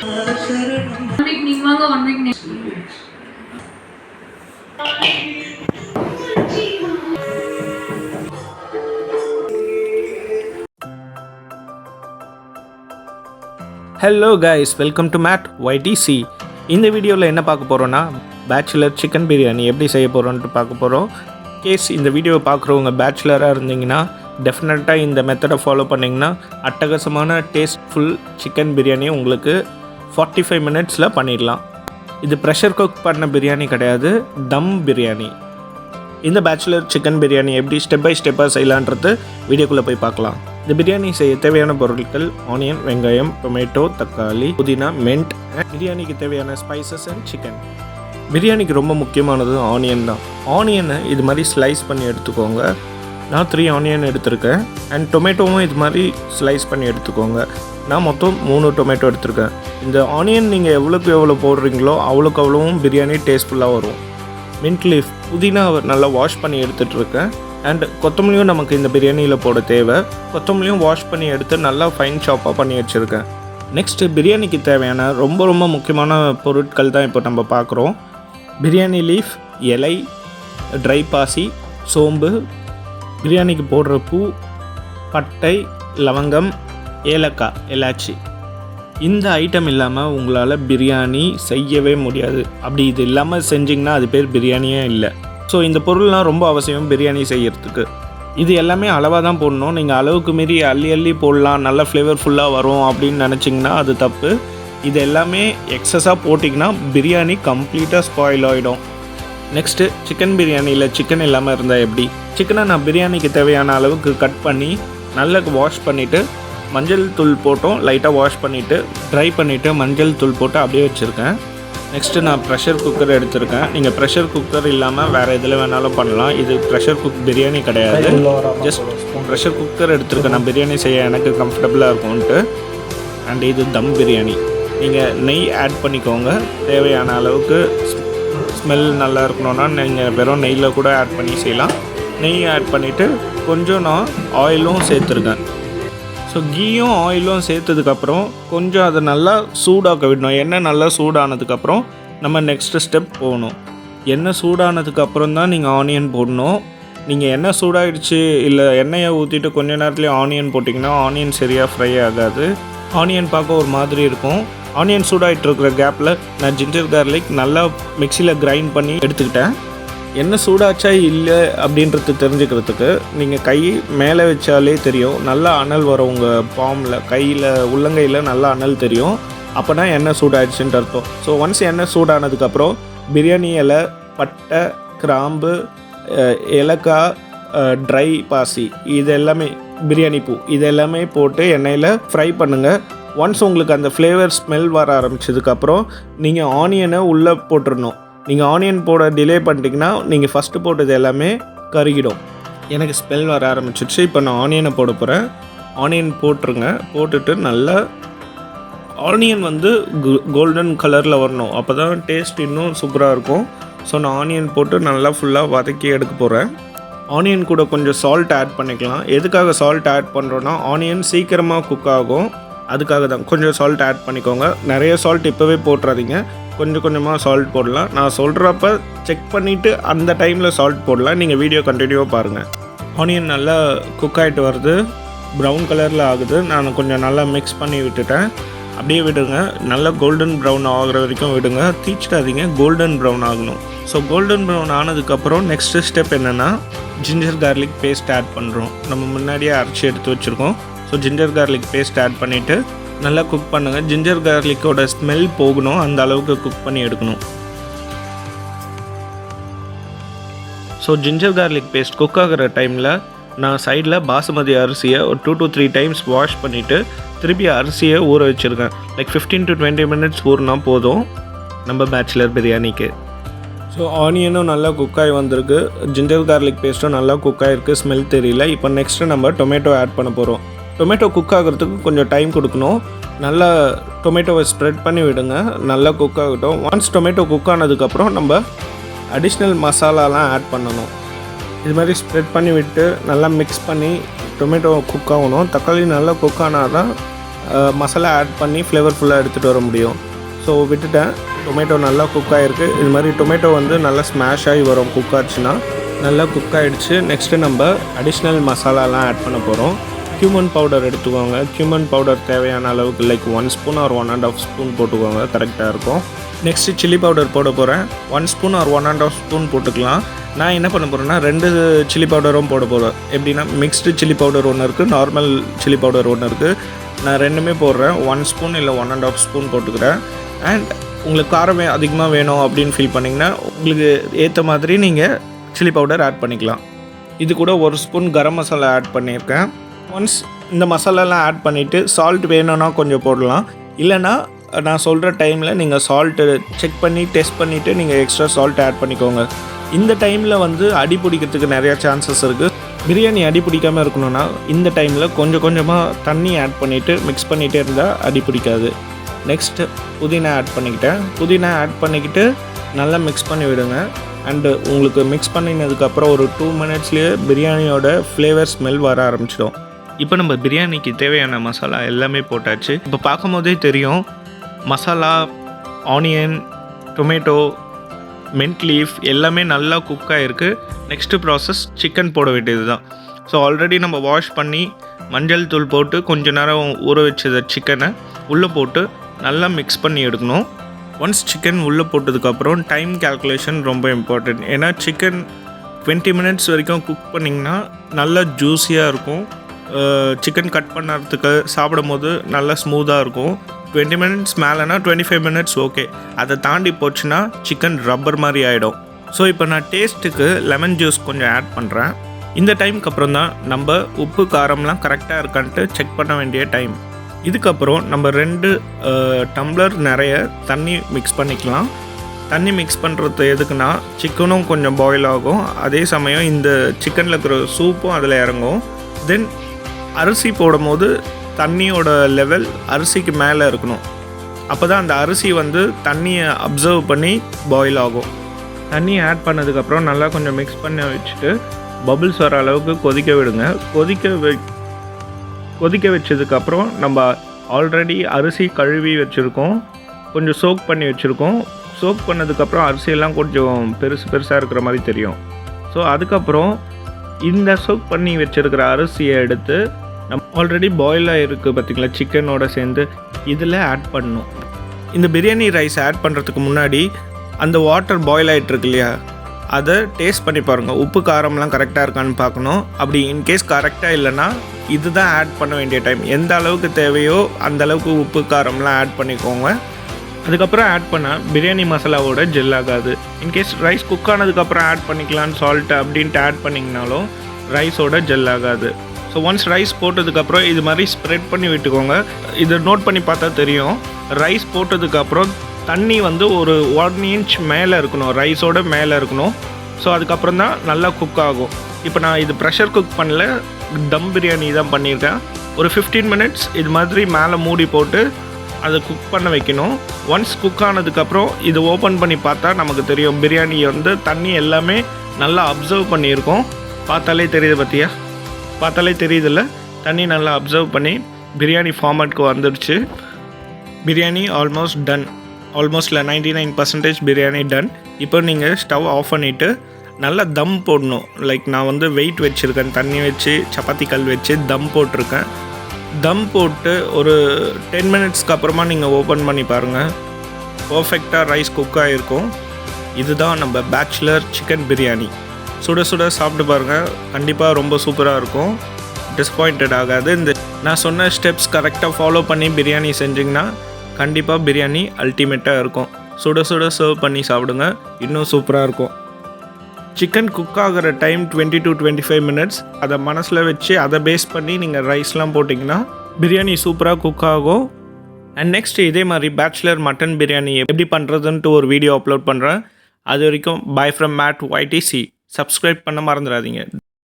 Hello guys, welcome to made YTC. இந்த வீடியோவில் என்ன பார்க்க போகிறோன்னா, பேச்சுலர் சிக்கன் பிரியாணி எப்படி செய்ய போகிறோன்ட்டு பார்க்க போகிறோம். கேஸ் இந்த வீடியோவை பார்க்குறவங்க பேச்சுலராக இருந்தீங்கன்னா டெஃபினட்டாக இந்த மெத்தடை ஃபாலோ பண்ணிங்கன்னா அட்டகாசமான டேஸ்ட்ஃபுல் சிக்கன் பிரியாணி உங்களுக்கு 45 மினிட்ஸில் பண்ணிடலாம். இது ப்ரெஷர் குக் பண்ண பிரியாணி கிடையாது, தம் பிரியாணி. இந்த பேச்சுலர் சிக்கன் பிரியாணி எப்படி ஸ்டெப் பை ஸ்டெப்பாக செய்யலான்றது வீடியோக்குள்ளே போய் பார்க்கலாம். இந்த பிரியாணி செய்ய தேவையான பொருட்கள் ஆனியன், வெங்காயம், டொமேட்டோ, தக்காளி, புதினா, மென்ட், பிரியாணிக்கு தேவையான ஸ்பைசஸ் அண்ட் சிக்கன். பிரியாணிக்கு ரொம்ப முக்கியமானது ஆனியன் தான். ஆனியனை இது மாதிரி ஸ்லைஸ் பண்ணி எடுத்துக்கோங்க. நான் 3 ஆனியன் எடுத்திருக்கேன். அண்ட் டொமேட்டோவும் இது மாதிரி ஸ்லைஸ் பண்ணி எடுத்துக்கோங்க. நான் மொத்தம் 3 டொமேட்டோ எடுத்திருக்கேன். இந்த ஆனியன் நீங்கள் எவ்வளோ போடுறீங்களோ அவ்வளோவும் பிரியாணி டேஸ்ட்ஃபுல்லாக வரும். மின்ட் லீஃப், புதினா நல்லா வாஷ் பண்ணி எடுத்துகிட்ருக்கேன். அண்ட் கொத்தமல்லியும் நமக்கு இந்த பிரியாணியில் போட தேவை. கொத்தமல்லியும் வாஷ் பண்ணி எடுத்து நல்லா ஃபைன் சாப்பாக பண்ணி வச்சுருக்கேன். நெக்ஸ்ட்டு பிரியாணிக்கு தேவையான ரொம்ப முக்கியமான பொருட்கள் தான் இப்போ நம்ம பார்க்குறோம். பிரியாணி லீஃப், இலை, ட்ரை பாசி, சோம்பு, பிரியாணிக்கு போடுற பூ, பட்டை, லவங்கம், ஏலக்காய், எலாச்சி. இந்த ஐட்டம் இல்லாமல் உங்களால் பிரியாணி செய்யவே முடியாது. அப்படி இது இல்லாமல் செஞ்சிங்கன்னா அது பேர் பிரியாணியே இல்லை. ஸோ இந்த பொருள்லாம் ரொம்ப அவசியம் பிரியாணி செய்கிறதுக்கு. இது எல்லாமே அளவாக தான் போடணும். நீங்கள் அளவுக்கு மீறி அள்ளி போடலாம், நல்ல ஃப்ளேவர்ஃபுல்லாக வரும் அப்படின்னு நினச்சிங்கன்னா அது தப்பு. இது எல்லாமே எக்ஸஸாக போட்டிங்கன்னா பிரியாணி கம்ப்ளீட்டாக ஸ்பாயில் ஆகிடும். நெக்ஸ்ட்டு சிக்கன் பிரியாணியில் சிக்கன் இல்லாமல் இருந்தால் எப்படி? சிக்கனை நான் பிரியாணிக்கு தேவையான அளவுக்கு கட் பண்ணி நல்லா வாஷ் பண்ணிவிட்டு மஞ்சள் தூள் போட்டோம், லைட்டாக வாஷ் பண்ணிவிட்டு ட்ரை பண்ணிவிட்டு மஞ்சள் தூள் போட்டு அப்படியே வச்சுருக்கேன். நெக்ஸ்ட்டு நான் ப்ரெஷர் குக்கர் எடுத்திருக்கேன். நீங்கள் ப்ரெஷர் குக்கர் இல்லாமல் வேறு எதில் வேணாலும் பண்ணலாம். இது ப்ரெஷர் குக் பிரியாணி கிடையாது, ஜஸ்ட் ப்ரெஷர் குக்கர் எடுத்திருக்கேன் நான் பிரியாணி செய்ய எனக்கு கம்ஃபர்டபுளாக இருக்கும்ன்ட்டு. அண்ட் இது தம் பிரியாணி. நீங்கள் நெய் ஆட் பண்ணிக்கோங்க. தேவையான அளவுக்கு ஸ்மெல் நல்லா இருக்கணும்னா நீங்கள் வெறும் நெய்யில் கூட ஆட் பண்ணி செய்யலாம். நெய் ஆட் பண்ணிவிட்டு கொஞ்சம் நான் ஆயிலும் சேர்த்துருக்கேன். ஸோ கீயும் ஆயிலும் சேர்த்ததுக்கப்புறம் கொஞ்சம் அதை நல்லா சூடாக்க விடணும். எண்ணெய் நல்லா சூடானதுக்கப்புறம் நம்ம நெக்ஸ்ட்டு ஸ்டெப் போகணும். எண்ணெய் சூடானதுக்கப்புறம் தான் நீங்கள் ஆனியன் போடணும். நீங்கள் எண்ணெய் சூடாகிடுச்சு இல்லை எண்ணெயை ஊற்றிட்டு கொஞ்ச நேரத்துலேயே ஆனியன் போட்டிங்கன்னா ஆனியன் சரியாக ஃப்ரை ஆகாது. ஆனியன் பார்க்க ஒரு மாதிரி இருக்கும். ஆனியன் சூடாகிட்டு இருக்கிற கேப்பில் நான் ஜிஞ்சர் கார்லிக் நல்லா மிக்சியில் கிரைண்ட் பண்ணி எடுத்துக்கிட்டேன். என்ன சூடாச்சா இல்லை அப்படின்றது தெரிஞ்சுக்கிறதுக்கு நீங்கள் கை மேலே வச்சாலே தெரியும். நல்லா அனல் வரும் உங்கள் பாமில், கையில், உள்ளங்கையில் நல்லா அனல் தெரியும். அப்போ தான் எண்ணெய் சூடாகிடுச்சுன்ட்டு அர்த்தம். ஸோ ஒன்ஸ் எண்ணெய் சூடானதுக்கப்புறம் பிரியாணி இலை, பட்டை, கிராம்பு, ஏலக்காய், ட்ரை பாசி, இது எல்லாமே, பிரியாணி பூ, இது எல்லாமே போட்டு எண்ணெயில் ஃப்ரை பண்ணுங்கள். ஒன்ஸ் உங்களுக்கு அந்த ஃப்ளேவர் ஸ்மெல் வர ஆரம்பிச்சதுக்கப்புறம் நீங்கள் ஆனியனை உள்ளே போட்டுடணும். நீங்கள் ஆனியன் போட டிலே பண்ணிட்டீங்கன்னா நீங்கள் ஃபஸ்ட்டு போட்டது எல்லாமே கருகிடும். எனக்கு ஸ்மெல் வர ஆரம்பிச்சிடுச்சு. இப்போ நான் ஆனியனை போட போகிறேன். ஆனியன் போட்டுருங்க. போட்டுட்டு நல்லா ஆனியன் கோல்டன் கலரில் வரணும். அப்போ தான் டேஸ்ட் இன்னும் சூப்பராக இருக்கும். ஸோ நான் ஆனியன் போட்டு நல்லா ஃபுல்லாக வதக்கி எடுக்க போகிறேன். ஆனியன் கூட கொஞ்சம் சால்ட் ஆட் பண்ணிக்கலாம். எதுக்காக சால்ட் ஆட் பண்ணுறோன்னா ஆனியன் சீக்கிரமாக குக் ஆகும், அதுக்காக தான். கொஞ்சம் சால்ட் ஆட் பண்ணிக்கோங்க. நிறைய சால்ட் இப்போவே போட்டுறாதீங்க, கொஞ்சமாக சால்ட் போடலாம். நான் சொல்கிறப்ப செக் பண்ணிவிட்டு அந்த டைமில் சால்ட் போடலாம். நீங்கள் வீடியோ கண்டினியூவாக பாருங்கள். ஆனியன் நல்லா குக் ஆகிட்டு வருது, ப்ரௌன் கலரில் ஆகுது. நான் கொஞ்சம் நல்லா மிக்ஸ் பண்ணி விட்டுட்டேன். அப்படியே விடுங்க, நல்லா கோல்டன் ப்ரௌன் ஆகிற வரைக்கும் விடுங்க, தீச்சிடாதீங்க, கோல்டன் ப்ரௌன் ஆகணும். ஸோ கோல்டன் ப்ரௌன் ஆனதுக்கப்புறம் நெக்ஸ்ட்டு ஸ்டெப் என்னென்னா ஜிஞ்சர் கார்லிக் பேஸ்ட் ஆட் பண்ணுறோம். நம்ம முன்னாடியே அரைச்சி எடுத்து வச்சுருக்கோம். So ginger garlic paste add பண்ணிவிட்டு நல்லா குக் பண்ணுங்கள். ஜிஞ்சர் கார்லிக்கோட ஸ்மெல் போகணும், அந்த அளவுக்கு குக் பண்ணி எடுக்கணும். So ginger garlic paste cook ஆகிற டைமில் நான் சைடில் பாசுமதி அரிசியை ஒரு 2 to 3 டைம்ஸ் வாஷ் பண்ணிவிட்டு திருப்பி அரிசியை ஊற வச்சுருக்கேன். லைக் 15 to 20 மினிட்ஸ் ஊறினா போதும் நம்ம பேச்சுலர் பிரியாணிக்கு. ஸோ ஆனியனும் நல்லா குக்காகி வந்திருக்கு, ஜிஞ்சர் கார்லிக் பேஸ்ட்டும் நல்லா குக்காகிருக்கு, ஸ்மெல் தெரியல. இப்போ நெக்ஸ்ட்டு நம்ம டொமேட்டோ ஆட் பண்ண போகிறோம். டொமேட்டோ குக் ஆகிறதுக்கு கொஞ்சம் டைம் கொடுக்கணும். நல்லா டொமேட்டோவை ஸ்ப்ரெட் பண்ணி விடுங்க, நல்லா குக் ஆகட்டும். ஒன்ஸ் டொமேட்டோ குக் ஆனதுக்கப்புறம் நம்ம அடிஷ்னல் மசாலாலாம் ஆட் பண்ணணும். இது மாதிரி ஸ்ப்ரெட் பண்ணி விட்டு நல்லா மிக்ஸ் பண்ணி டொமேட்டோ குக் ஆகணும். தக்காளி நல்லா குக் ஆனால் தான் மசாலா ஆட் பண்ணி ஃப்ளேவர்ஃபுல்லாக எடுத்துகிட்டு வர முடியும். ஸோ விட்டுட்டேன். டொமேட்டோ நல்லா குக் ஆகிருக்கு. இது மாதிரி டொமேட்டோ வந்து நல்லா ஸ்மாஷ் ஆகி வரும் குக் ஆச்சுன்னா. நல்லா குக் ஆகிடுச்சு. நெக்ஸ்ட்டு நம்ம அடிஷ்னல் மசாலாலாம் ஆட் பண்ண போகிறோம். கியூமன் பவுடர் எடுத்துக்கோங்க. கியூமன் பவுடர் தேவையான அளவுக்கு லைக் 1 ஸ்பூன் ஆர் 1½ ஸ்பூன் போட்டுக்கோங்க, கரெக்டாக இருக்கும். நெக்ஸ்ட்டு சில்லி பவுடர் போட போகிறேன். 1 ஸ்பூன் ஆர் 1½ ஸ்பூன் போட்டுக்கலாம். நான் என்ன பண்ண போகிறேன்னா 2 சில்லி பவுடரும் போட போகிறேன். எப்படின்னா மிக்ஸ்டு சில்லி பவுடர் ஒன்று இருக்குது, நார்மல் சில்லி பவுடர் ஒன்று இருக்குது. நான் ரெண்டுமே போடுறேன். 1 ஸ்பூன் இல்லை 1½ ஸ்பூன் போட்டுக்கிறேன். அண்ட் உங்களுக்கு காரமே அதிகமாக வேணும் அப்படின்னு ஃபீல் பண்ணிங்கன்னா உங்களுக்கு ஏற்ற மாதிரி நீங்கள் சில்லி பவுடர் ஆட் பண்ணிக்கலாம். இது கூட 1 ஸ்பூன் கரம் மசாலா ஆட் பண்ணியிருக்கேன். ஒன்ஸ் இந்த மசாலாலாம் ஆட் பண்ணிவிட்டு சால்ட் வேணும்னா கொஞ்சம் போடலாம். இல்லைனா நான் சொல்கிற டைமில் நீங்கள் சால்ட்டு செக் பண்ணி டெஸ்ட் பண்ணிவிட்டு நீங்கள் எக்ஸ்ட்ரா சால்ட் ஆட் பண்ணிக்கோங்க. இந்த டைமில் வந்து அடி பிடிக்கிறதுக்கு நிறையா சான்சஸ் இருக்குது. பிரியாணி அடி பிடிக்காமல் இருக்கணும்னா இந்த டைமில் கொஞ்சம் கொஞ்சமாக தண்ணி ஆட் பண்ணிவிட்டு மிக்ஸ் பண்ணிகிட்டே இருந்தால் அடி பிடிக்காது. நெக்ஸ்ட்டு புதினா ஆட் பண்ணிக்கிட்டேன். புதினா ஆட் பண்ணிக்கிட்டு நல்லா மிக்ஸ் பண்ணி விடுங்க. அண்டு உங்களுக்கு மிக்ஸ் பண்ணினதுக்கப்புறம் ஒரு 2 மினிட்ஸ்லேயே பிரியாணியோட ஃப்ளேவர் ஸ்மெல் வர ஆரம்பிச்சிடும். இப்போ நம்ம பிரியாணிக்கு தேவையான மசாலா எல்லாமே போட்டாச்சு. இப்போ பார்க்கும் போதே தெரியும் masala, onion, tomato, mint leaf எல்லாமே நல்லா குக் ஆகிருக்கு. நெக்ஸ்ட்டு ப்ராசஸ் சிக்கன் போட வேண்டியது தான். ஸோ ஆல்ரெடி நம்ம வாஷ் பண்ணி மஞ்சள் தூள் போட்டு கொஞ்ச நேரம் ஊற வச்சத சிக்கனை உள்ளே போட்டு நல்லா மிக்ஸ் பண்ணி எடுக்கணும். ஒன்ஸ் சிக்கன் உள்ளே போட்டதுக்கப்புறம் டைம் கேல்குலேஷன் ரொம்ப இம்பார்ட்டண்ட். ஏன்னா சிக்கன் 20 மினிட்ஸ் வரைக்கும் குக் பண்ணிங்கன்னா நல்லா ஜூஸியாக இருக்கும். சிக்கன் கட் பண்ணுறதுக்கு சாப்பிடும் போது நல்லா ஸ்மூத்தாக இருக்கும். 20 மினிட்ஸ் மேலேனா 25 மினிட்ஸ் ஓகே. அதை தாண்டி போச்சுன்னா சிக்கன் ரப்பர் மாதிரி ஆகிடும். ஸோ இப்போ நான் டேஸ்ட்டுக்கு லெமன் ஜூஸ் கொஞ்சம் ஆட் பண்ணுறேன். இந்த டைமுக்கு அப்புறம் தான் நம்ம உப்பு காரம்லாம் கரெக்டாக இருக்கான்ட்டு செக் பண்ண வேண்டிய டைம். இதுக்கப்புறம் நம்ம 2 டம்ளர் நிறைய தண்ணி மிக்ஸ் பண்ணிக்கலாம். தண்ணி மிக்ஸ் பண்ணுறது எதுக்குன்னா சிக்கனும் கொஞ்சம் பாயில் ஆகும், அதே சமயம் இந்த சிக்கனில் இருக்கிற சூப்பும் அதில் இறங்கும். தென் அரிசி போடும் போது தண்ணியோட லெவல் அரிசிக்கு மேலே இருக்கணும். அப்போ தான் அந்த அரிசி வந்து தண்ணியை அப்சர்வ் பண்ணி பாயில் ஆகும். தண்ணி ஆட் பண்ணதுக்கப்புறம் நல்லா கொஞ்சம் மிக்ஸ் பண்ணி வச்சுட்டு பபிள்ஸ் வர அளவுக்கு கொதிக்க விடுங்க. கொதிக்க வச்சதுக்கப்புறம் நம்ம ஆல்ரெடி அரிசி கழுவி வச்சுருக்கோம், கொஞ்சம் சோக் பண்ணி வச்சுருக்கோம். சோக் பண்ணதுக்கப்புறம் அரிசியெல்லாம் கொஞ்சம் பெருசாக இருக்கிற மாதிரி தெரியும். ஸோ அதுக்கப்புறம் இந்த சோக் பண்ணி வச்சுருக்கிற அரிசியை எடுத்து நம்ம ஆல்ரெடி பாயிலாக இருக்குது பார்த்திங்களா சிக்கனோட சேர்ந்து இதில் ஆட் பண்ணணும். இந்த பிரியாணி ரைஸ் ஆட் பண்ணுறதுக்கு முன்னாடி அந்த வாட்டர் பாயில் ஆகிட்டுருக்கு இல்லையா, அதை டேஸ்ட் பண்ணி பாருங்கள். உப்பு காரம்லாம் கரெக்டாக இருக்கான்னு பார்க்கணும். அப்படி இன்கேஸ் கரெக்டாக இல்லைன்னா இதுதான் ஆட் பண்ண வேண்டிய டைம். எந்த அளவுக்கு தேவையோ அந்த அளவுக்கு உப்பு காரம்லாம் ஆட் பண்ணிக்கோங்க. அதுக்கப்புறம் ஆட் பண்ணால் பிரியாணி மசாலாவோட ஜெல் ஆகாது. இன்கேஸ் ரைஸ் குக் ஆனதுக்கப்புறம் ஆட் பண்ணிக்கலான்னு சால்ட்டு அப்படின்ட்டு ஆட் பண்ணிங்கனாலும் ரைஸோட ஜெல் ஆகாது. ஸோ ஒன்ஸ் ரைஸ் போட்டதுக்கப்புறம் இது மாதிரி ஸ்ப்ரெட் பண்ணி விட்டுக்கோங்க. இதை நோட் பண்ணி பார்த்தா தெரியும், ரைஸ் போட்டதுக்கப்புறம் தண்ணி வந்து ஒரு 1 இன்ச் மேலே இருக்கணும், ரைஸோட மேலே இருக்கணும். ஸோ அதுக்கப்புறம் தான் நல்லா குக் ஆகும். இப்போ நான் இது ப்ரெஷர் குக் பண்ணல, தம் பிரியாணி தான் பண்ணியிருக்கேன். ஒரு 15 மினிட்ஸ் இது மாதிரி மேலே மூடி போட்டு அதை குக் பண்ண வைக்கணும். ஒன்ஸ் குக் ஆனதுக்கப்புறம் இது ஓப்பன் பண்ணி பார்த்தா நமக்கு தெரியும் பிரியாணி வந்து தண்ணி எல்லாமே நல்லா அப்சர்வ் பண்ணியிருக்கோம். பார்த்தாலே தெரியுது பார்த்தியா, பார்த்தாலே தெரியுதில்ல, தண்ணி நல்லா அப்சர்வ் பண்ணி பிரியாணி ஃபார்மேட்க்கு வந்துடுச்சு. Biryani almost done. Almost 99% biryani done. இப்போ நீங்கள் ஸ்டவ் ஆஃப் பண்ணிவிட்டு நல்லா தம் போடணும். லைக் நான் வந்து வெயிட் வச்சுருக்கேன், தண்ணி வச்சு சப்பாத்தி கல் வச்சு தம் போட்டிருக்கேன். தம் போட்டு ஒரு 10 மினிட்ஸ்க்கு அப்புறமா நீங்கள் ஓப்பன் பண்ணி பாருங்கள், பர்ஃபெக்டாக ரைஸ் குக் ஆகிருக்கும். இதுதான் நம்ம பேச்சுலர் சிக்கன் பிரியாணி. சுட சுட சாப்பிட்டு பாருங்கள், கண்டிப்பாக ரொம்ப சூப்பராக இருக்கும், டிஸப்பாயிண்டட் ஆகாது. இந்த நான் சொன்ன ஸ்டெப்ஸ் கரெக்டாக ஃபாலோ பண்ணி பிரியாணி செஞ்சிங்கன்னா கண்டிப்பாக பிரியாணி அல்டிமேட்டாக இருக்கும். சுட சுட சர்வ் பண்ணி சாப்பிடுங்க, இன்னும் சூப்பராக இருக்கும். சிக்கன் குக் ஆகிற டைம் 20 to 25 மினிட்ஸ். அதை மனசில் வச்சு அதை பேஸ் பண்ணி நீங்கள் ரைஸ்லாம் போட்டிங்கன்னா பிரியாணி சூப்பராக குக் ஆகும். அண்ட் நெக்ஸ்ட் இதே மாதிரி பேச்சுலர் மட்டன் பிரியாணி எப்படி பண்ணுறதுன்ட்டு ஒரு வீடியோ அப்லோட் பண்ணுறேன். அது வரைக்கும் bye from made YTC. Subscribe பண்ண மறந்துடாதீங்க.